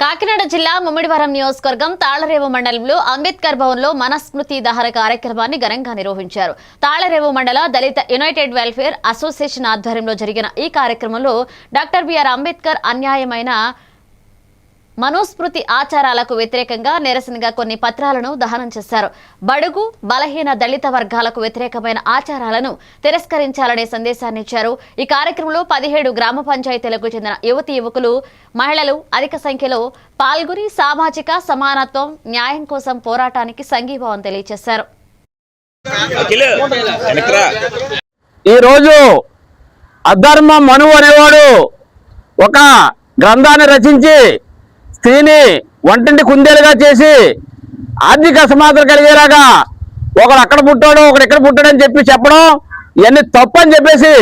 కాకినాడ జిల్లా ముమ్మిడివరం నియోజకవర్గం తాళరేవు మండలంలో అంబేద్కర్ భవన్లో మనస్మృతి దహన కార్యక్రమాన్ని ఘనంగా నిర్వహించారు. తాళరేవు మండల దళిత యునైటెడ్ వెల్ఫేర్ అసోసియేషన్ ఆధ్వర్యంలో జరిగిన ఈ కార్యక్రమంలో డాక్టర్ బిఆర్ అంబేద్కర్ అన్యాయమైన మనుస్మృతి ఆచారాలకు వ్యతిరేకంగా నిరసనగా కొన్ని పత్రాలను దహనం చేశారు. బడుగు బలహీన దళిత వర్గాలకు వ్యతిరేకమైన ఆచారాలను తిరస్కరించాలనే సందేశాన్ని ఇచ్చారు. ఈ కార్యక్రమంలో 17 గ్రామ పంచాయతీలకు చెందిన యువతీ యువకులు, మహిళలు అధిక సంఖ్యలో పాల్గొని సామాజిక సమానత్వం, న్యాయం కోసం పోరాటానికి సంఘీభావం తెలియజేశారు. ఈరోజు అధర్మ మను అనేవాడు ఒక గ్రంథాన్ని రచించి స్త్రీని వంటింటి కుందేలుగా చేసి ఆర్థిక అసమానతలు కలిగేలాగా ఒకడు అక్కడ పుట్టాడు, ఒకడు ఇక్కడ పుట్టాడని చెప్పడం ఇవన్నీ తప్పు అని చెప్పేసి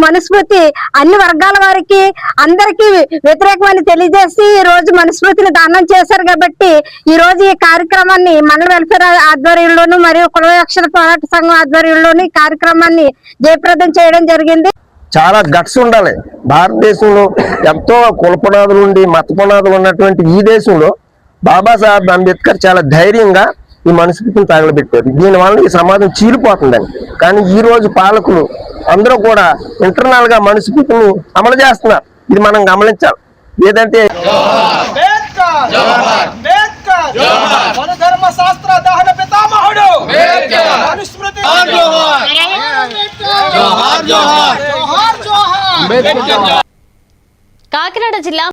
మనుస్మృతి అన్ని వర్గాల వారికి అందరికీ వ్యతిరేకమని తెలియజేసి ఈ రోజు మనుస్మృతిని దానం చేశారు. కాబట్టి ఈ రోజు ఈ కార్యక్రమాన్ని మండల వెల్ఫేర్ ఆధ్వర్యంలోను మరియు కుల రక్షణ పోరాట సంఘం ఆధ్వర్యంలోను ఈ కార్యక్రమాన్ని జయప్రదం చేయడం జరిగింది. చాలా గట్స్ ఉండాలి. భారతదేశంలో ఎంతో కుల పునాదులు ఉండి మత పునాదులు ఉన్నటువంటి ఈ దేశంలో బాబాసాహెబ్ అంబేద్కర్ చాలా ధైర్యంగా ఈ మనుస్మృతిని తగలబెట్టారు. దీనివల్ల ఈ సమాజం చీలిపోతుందని. కానీ ఈ రోజు పాలకులు అందరూ కూడా ఇంటర్నల్ గా మనుస్మృతిని అమలు చేస్తున్నారు. ఇది మనం గమనించాలి. లేదంటే కాకినాడ జిల్లా